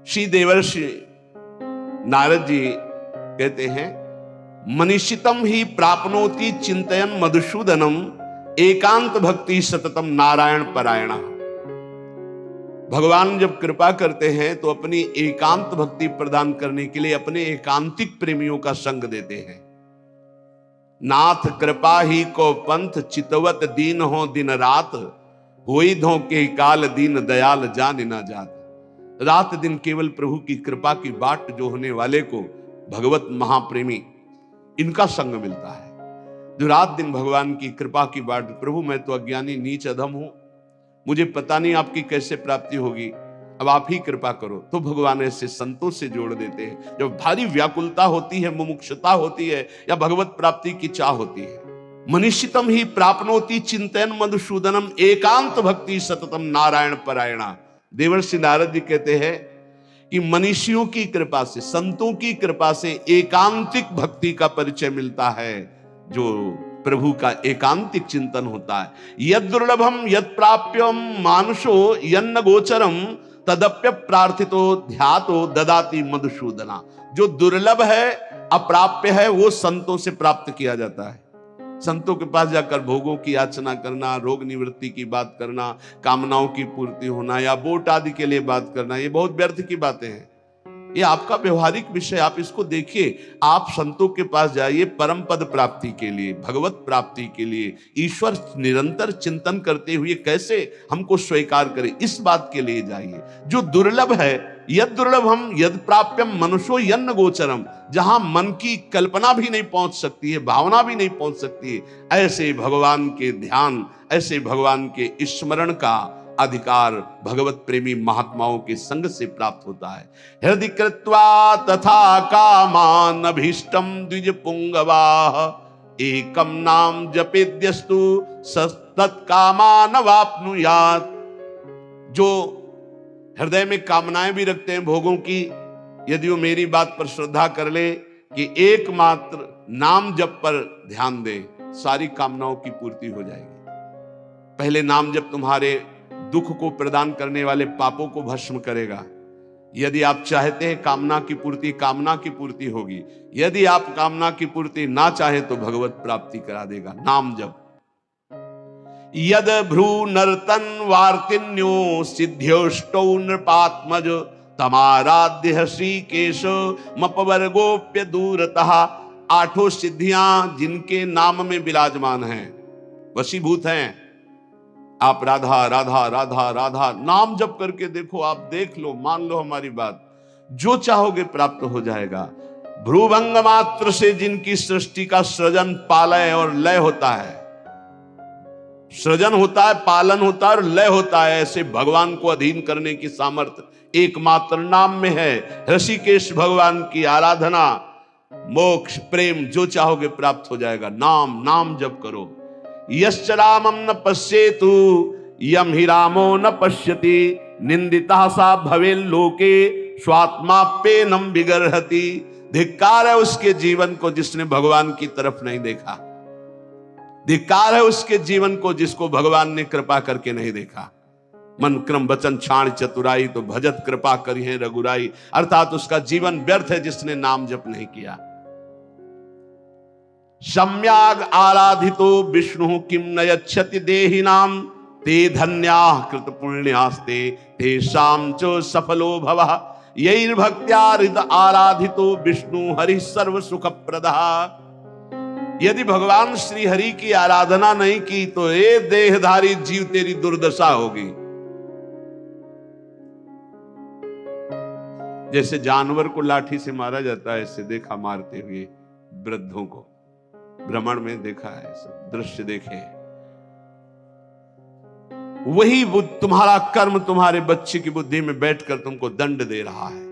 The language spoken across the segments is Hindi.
श्री देवर्षि नारद जी कहते हैं, मनीषितम ही प्राप्नोति चिंतयन मधुसूदनम एकांत भक्ति सततम नारायण परायणा। भगवान जब कृपा करते हैं तो अपनी एकांत भक्ति प्रदान करने के लिए अपने एकांतिक प्रेमियों का संग देते हैं। नाथ कृपा ही को पंथ चितवत दीन हो दिन रात, होई धो के काल दीन दयाल जान ना जात। रात दिन केवल प्रभु की कृपा की बाट जो होने वाले को भगवत महाप्रेमी इनका संग मिलता है, जो रात दिन भगवान की कृपा की बाट। प्रभु मैं तो अज्ञानी नीच अधम हूं, मुझे पता नहीं आपकी कैसे प्राप्ति होगी, अब आप ही कृपा करो। तो भगवान ऐसे संतों से जोड़ देते हैं। जब भारी व्याकुलता होती है, मुमुक्षुता होती है या भगवत प्राप्ति की चाह होती है, मनीषितम ही प्राप्नोति चिंतन मधुसूदनम एकांत भक्ति सततम नारायण परायणा। देवर्षि नारद जी कहते हैं कि मनीषियों की कृपा से, संतों की कृपा से एकांतिक भक्ति का परिचय मिलता है, जो प्रभु का एकांतिक चिंतन होता है। यद दुर्लभम यद प्राप्यम मानुषो यन्न गोचरम तदप्य प्रार्थितो ध्यातो ददाति मधुसूदना। जो दुर्लभ है, अप्राप्य है, वो संतों से प्राप्त किया जाता है। संतों के पास जाकर भोगों की याचना करना, रोग निवृत्ति की बात करना, कामनाओं की पूर्ति होना या वोट आदि के लिए बात करना, ये बहुत व्यर्थ की बातें हैं। ये आपका व्यवहारिक विषय, आप इसको देखिए। आप संतों के पास जाइए परम पद प्राप्ति के लिए, भगवत प्राप्ति के लिए, ईश्वर निरंतर चिंतन करते हुए कैसे हमको स्वीकार करे, इस बात के लिए जाइए। जो दुर्लभ है, यद दुर्लभम यद प्राप्यम मनुष्यो यन्न गोचरम, जहां मन की कल्पना भी नहीं पहुंच सकती है, भावना भी नहीं पहुंच सकती है, ऐसे भगवान के ध्यान, ऐसे भगवान के स्मरण का अधिकार भगवत प्रेमी महात्माओं के संग से प्राप्त होता है। हृदय कृत्वा तथा कामान अभीष्टम द्विज पुंगवाह, एकम नाम जपेद्यस्तु सत्कामान वाप्नुयात्। जो हृदय में कामनाएं भी रखते हैं भोगों की, यदि वो मेरी बात पर श्रद्धा कर ले कि एकमात्र नाम जप पर ध्यान दे, सारी कामनाओं की पूर्ति हो जाएगी। पहले नाम जप तुम्हारे दुख को प्रदान करने वाले पापों को भस्म करेगा। यदि आप चाहते हैं कामना की पूर्ति, कामना की पूर्ति होगी। यदि आप कामना की पूर्ति ना चाहे तो भगवत प्राप्ति करा देगा नाम जप। यद भ्रू नर्तन वार्तिन्यो सिद्ध्योष्टौ नृपात्मज, तमाराध्य श्री केशो मपवर्गोप्य दूरतः। आठों सिद्धियां जिनके नाम में विराजमान हैं, वशीभूत हैं। आप राधा राधा राधा राधा नाम जप करके देखो, आप देख लो, मान लो हमारी बात, जो चाहोगे प्राप्त हो जाएगा। भ्रूभंग मात्र से जिनकी सृष्टि का सृजन, पालय और लय होता है, सृजन होता है, पालन होता है और लय होता है, ऐसे भगवान को अधीन करने की सामर्थ्य एकमात्र नाम में है। ऋषिकेश भगवान की आराधना, मोक्ष, प्रेम, जो चाहोगे प्राप्त हो जाएगा। नाम नाम जप करो। यश्च रामं न पश्येतु यम हि रामो न पश्यति, निंदिता सा भवेल लोके स्वात्माप्येनं विगर्हति। धिक्कार है उसके जीवन को जिसने भगवान की तरफ नहीं देखा। धिक्कार है उसके जीवन को जिसको भगवान ने कृपा करके नहीं देखा। मन क्रम वचन छाण चतुराई, तो भजत कृपा करी है रघुराई। अर्थात उसका जीवन व्यर्थ है जिसने नाम जप नहीं किया। सम्याग आराधितो विष्णु किम न यच्छति देहिनाम, ते धन्याः कृत पुण्यास्ते तेषां च सफलो भवः। यैर्भक्त्या हृद आराधितो विष्णु हरि सर्व सुख प्रदः। यदि भगवान श्री हरि की आराधना नहीं की तो ये देहधारी जीव तेरी दुर्दशा होगी। जैसे जानवर को लाठी से मारा जाता है, ऐसे देखा मारते हुए वृद्धों को, भ्रमण में देखा है, सब दृश्य देखे। वही तुम्हारा कर्म तुम्हारे बच्चे की बुद्धि में बैठकर तुमको दंड दे रहा है।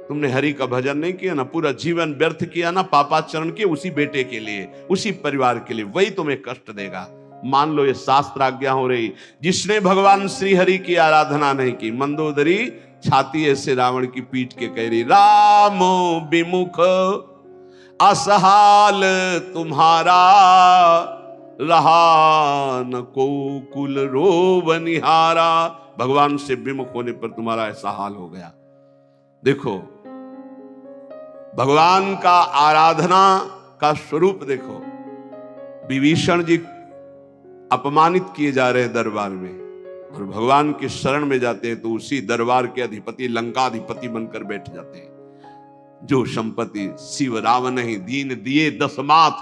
तुमने हरि का भजन नहीं किया ना, पूरा जीवन व्यर्थ किया ना, पापाचरण किए उसी बेटे के लिए, उसी परिवार के लिए, वही तुम्हें कष्ट देगा। मान लो ये शास्त्र आज्ञा हो रही। जिसने भगवान श्री हरि की आराधना नहीं की, मंदोदरी छाती ऐसे रावण की पीठ के कह रही, रामो विमुख असहाल तुम्हारा, रहा न को कुल रोव निहारा। भगवान से विमुख होने पर तुम्हारा ऐसा हाल हो गया। देखो भगवान का आराधना का स्वरूप देखो। विभीषण जी अपमानित किए जा रहे हैं दरबार में, और भगवान के शरण में जाते हैं तो उसी दरबार के अधिपति लंकाधिपति बनकर बैठ जाते हैं। जो संपत्ति शिव रावण ही दीन दिए दसमात,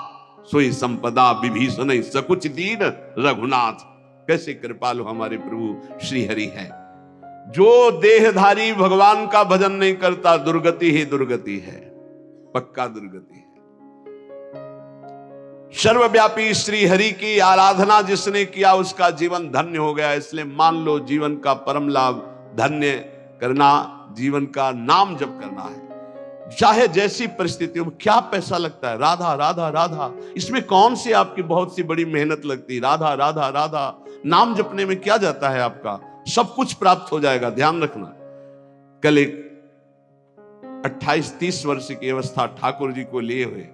सोई संपदा विभीषण ही सकुच दीन रघुनाथ। कैसे कृपालु हमारे प्रभु श्री हरि है। जो देहधारी भगवान का भजन नहीं करता, दुर्गति ही दुर्गति है, पक्का दुर्गति है। सर्वव्यापी श्री हरि की आराधना जिसने किया उसका जीवन धन्य हो गया। इसलिए मान लो जीवन का परम लाभ धन्य करना, जीवन का नाम जप करना है, चाहे जैसी परिस्थितियों में। क्या पैसा लगता है, राधा राधा राधा, इसमें कौन सी आपकी बहुत सी बड़ी मेहनत लगती है। राधा राधा राधा नाम जपने में क्या जाता है आपका, सब कुछ प्राप्त हो जाएगा। ध्यान रखना। कल एक 28-30 वर्ष की अवस्था ठाकुर जी को लिए हुए,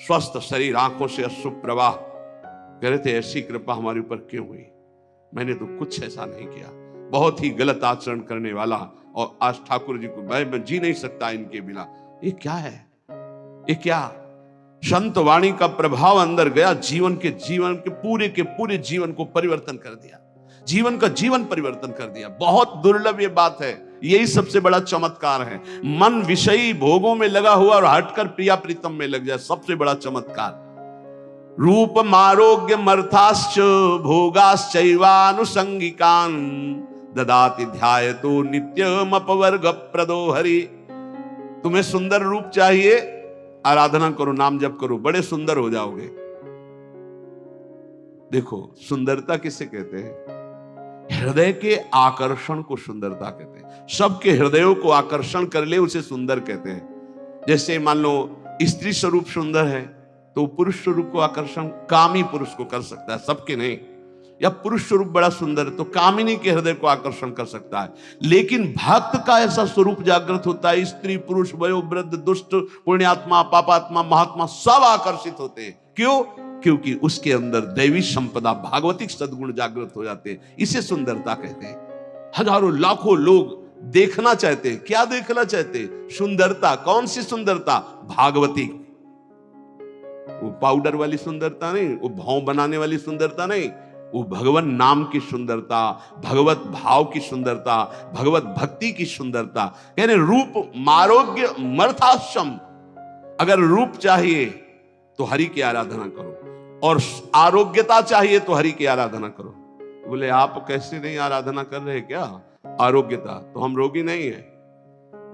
स्वस्थ शरीर, आंखों से अश्रु प्रवाह, कह रहे थे ऐसी कृपा हमारे ऊपर क्यों हुई। मैंने तो कुछ ऐसा नहीं किया, बहुत ही गलत आचरण करने वाला, और आज ठाकुर जी को मैं जी नहीं सकता इनके बिना। ये क्या है, ये क्या संत वाणी का प्रभाव अंदर गया, जीवन के पूरे जीवन को परिवर्तन कर दिया, जीवन का जीवन परिवर्तन कर दिया। बहुत दुर्लभ ये बात है, यही सबसे बड़ा चमत्कार है। मन विषयी भोगों में लगा हुआ और हटकर प्रिया प्रीतम में लग जाए, सबसे बड़ा चमत्कार। रूप मारोग्य मर्थाश्च भोगाश्चैवानुसंगिकान ददाति ध्यायतो नित्यम अपवर्ग प्रदो हरि। तुम्हें सुंदर रूप चाहिए, आराधना करो, नाम जप करो, बड़े सुंदर हो जाओगे। देखो सुंदरता किसे कहते हैं, हृदय के आकर्षण को सुंदरता कहते हैं। सबके हृदयों को आकर्षण कर ले उसे सुंदर कहते हैं। जैसे मान लो स्त्री स्वरूप सुंदर है तो पुरुष स्वरूप को आकर्षण कामी पुरुष को कर सकता है, सबके नहीं। या पुरुष स्वरूप बड़ा सुंदर है तो कामिनी के हृदय को आकर्षण कर सकता है। लेकिन भक्त का ऐसा स्वरूप जागृत होता है, स्त्री पुरुष वयोवृद्ध दुष्ट पुण्यात्मा पापात्मा महात्मा सब आकर्षित होते हैं। क्यों? क्योंकि उसके अंदर दैवी संपदा भागवतिक सद्गुण जागृत हो जाते हैं। इसे सुंदरता कहते हैं। हजारों लाखों लोग देखना चाहते हैं। क्या देखना चाहते हैं? सुंदरता। कौन सी सुंदरता? भागवतिक। वो पाउडर वाली सुंदरता नहीं, वो भाव बनाने वाली सुंदरता नहीं, वो भगवान नाम की सुंदरता, भगवत भाव की सुंदरता, भगवत भक्ति की सुंदरता। यानी रूप मारोग्य मर्थाश्रम। अगर रूप चाहिए तो हरि की आराधना करो, और आरोग्यता चाहिए तो हरि की आराधना करो। बोले आप कैसे नहीं आराधना कर रहे क्या? आरोग्यता तो हम रोगी नहीं है।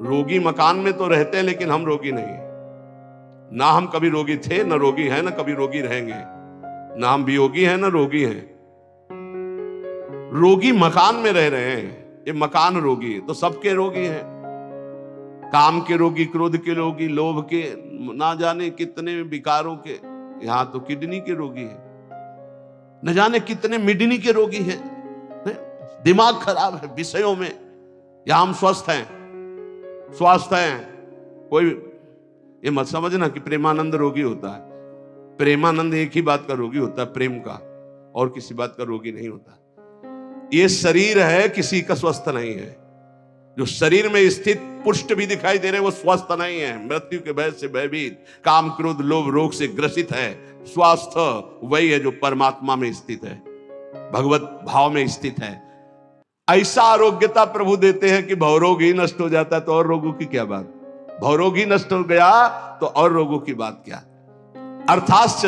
रोगी मकान में तो रहते हैं लेकिन हम रोगी नहीं है। ना हम कभी रोगी थे, ना रोगी है, ना कभी रोगी रहेंगे। ना हम वियोगी हैं, ना रोगी हैं। रोगी मकान में रह रहे हैं, ये मकान रोगी है। तो सबके रोगी हैं, काम के रोगी, क्रोध के रोगी, लोभ के, ना जाने कितने विकारों के। यहां तो किडनी के रोगी है, न जाने कितने मिडनी के रोगी हैं। दिमाग खराब है विषयों में। यहां हम स्वस्थ हैं, स्वस्थ हैं। कोई ये मत समझना कि प्रेमानंद रोगी होता है। प्रेमानंद एक ही बात का रोगी होता है, प्रेम का, और किसी बात का रोगी नहीं होता। ये शरीर है, किसी का स्वस्थ नहीं है। जो शरीर में स्थित पुष्ट भी दिखाई दे रहे हैं वो स्वस्थ नहीं है। मृत्यु के भय से भयभीत, काम क्रोध लोभ रोग से ग्रसित है। स्वस्थ वही है जो परमात्मा में स्थित है, भगवत भाव में स्थित है। ऐसा आरोग्यता प्रभु देते हैं कि भवरोग ही नष्ट हो जाता है, तो और रोगों की क्या बात। भवरोग ही नष्ट हो गया तो और रोगों की बात क्या। अर्थाश्च,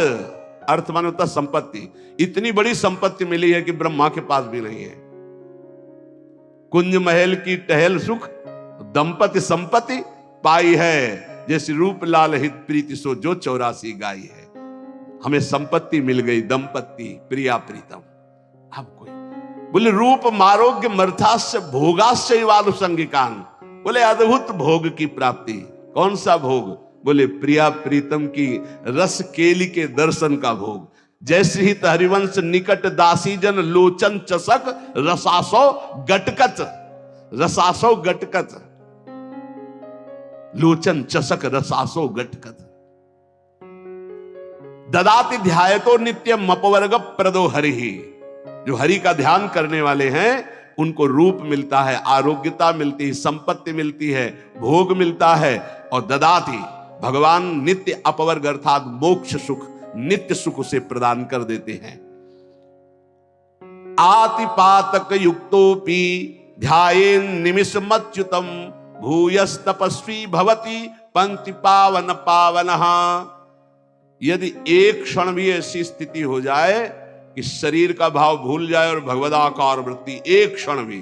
अर्थ माने होता संपत्ति। इतनी बड़ी संपत्ति मिली है कि ब्रह्मा के पास भी नहीं है। कुंज महल की टहल सुख, दंपति संपत्ति पाई है। जैसे रूप लाल हित प्रीति सो जो 84 गाई है। हमें संपत्ति मिल गई, दंपत्ति प्रिया प्रीतम। अब कोई बोले रूप मारोग्य मर्थास्य भोगास्य वालुसंगिकान। बोले अद्भुत भोग की प्राप्ति। कौन सा भोग? बोले प्रिया प्रीतम की रस केली के दर्शन का भोग। जैसे ही हरिवंश निकट दासी जन लोचन चसक रसासो गटकत, रसासो गटकत, लोचन चसक रसासो गटकत। ददाति ध्यायतो नित्यम अपवर्ग प्रदो हरि। जो हरि का ध्यान करने वाले हैं उनको रूप मिलता है, आरोग्यता मिलती है, संपत्ति मिलती है, भोग मिलता है। और ददाति, भगवान नित्य अपवर्ग अर्थात मोक्ष सुख, नित्य सुख उसे प्रदान कर देते हैं। आतिपातक युक्तोपि ध्यायेन निमिषमच्युतम भूयस तपस्वी भवति पंक्ति पावन पावनः। यदि एक क्षण भी ऐसी स्थिति हो जाए कि शरीर का भाव भूल जाए और भगवदाकार वृत्ति एक क्षण भी,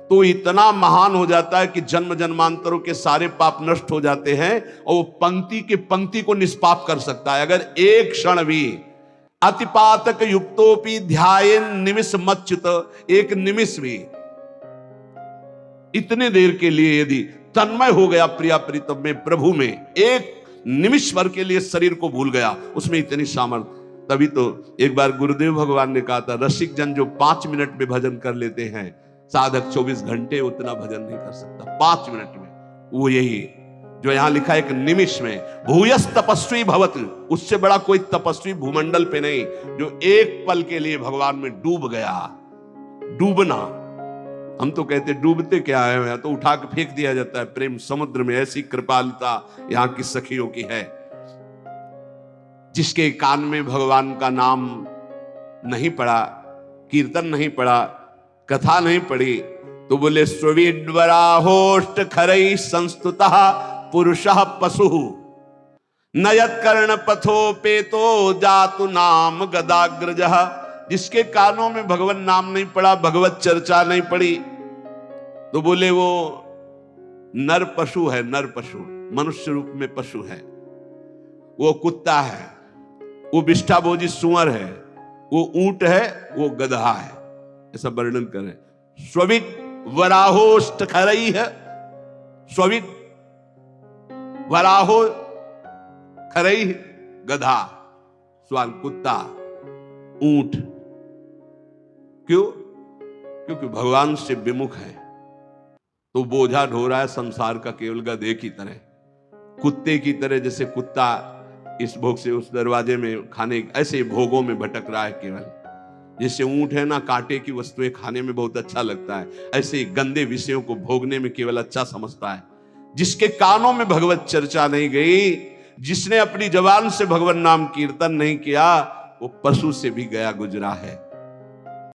तो इतना महान हो जाता है कि जन्म जन्मांतरों के सारे पाप नष्ट हो जाते हैं और वो पंक्ति के पंक्ति को निष्पाप कर सकता है। अगर एक क्षण भी अतिपातक युक्तोपि ध्यायेन निमिष मच्युत, एक निमिष भी, इतने देर के लिए यदि तन्मय हो गया प्रिया प्रीतम में, प्रभु में, एक निमिष भर के लिए शरीर को भूल गया, उसमें इतनी सामर्थ्य। तभी तो एक बार गुरुदेव भगवान ने कहा था, रसिक जन जो 5 मिनट में भजन कर लेते हैं, साधक 24 घंटे उतना भजन नहीं कर सकता 5 मिनट में। वो यही जो यहां लिखा है, एक निमिष में भूयस तपस्वी भवत, उससे बड़ा कोई तपस्वी भूमंडल पे नहीं, जो एक पल के लिए भगवान में डूब गया। डूबना, हम तो कहते डूबते क्या है, या तो उठा के फेंक दिया जाता है प्रेम समुद्र में। ऐसी कृपालुता यहां की सखियों की है। जिसके कान में भगवान का नाम नहीं पड़ा, कीर्तन नहीं पड़ा, कथा नहीं पड़ी, तो बोले स्वीडवराहोष्ट खरई संस्तुतः पुरुषः पशु नयत कर्ण पथोपेतो जातु नाम गदाग्रजः। जिसके कानों में भगवान नाम नहीं पड़ा, भगवत चर्चा नहीं पड़ी, तो बोले वो नर पशु है, नर पशु, मनुष्य रूप में पशु है, वो कुत्ता है, वो विष्ठाभोजी सुअर है, वो ऊंट है, वो गधा है, ऐसा वर्णन करें। स्विट वराहोष्ट खरई है, स्विट वराहो खरई, गधा, सवाल कुत्ता, ऊंट। क्यों? क्योंकि भगवान से विमुख है, तो बोझा ढो रहा है संसार का केवल गधे की तरह, कुत्ते की तरह। जैसे कुत्ता इस भोग से उस दरवाजे में खाने, ऐसे भोगों में भटक रहा है केवल। जैसे ऊंट है ना, कांटे की वस्तुएं खाने में बहुत अच्छा लगता है, ऐसे गंदे विषयों को भोगने में केवल अच्छा समझता है। जिसके कानों में भगवत चर्चा नहीं गई, जिसने अपनी जबान से भगवान नाम कीर्तन नहीं किया, वो पशु से भी गया गुजरा है।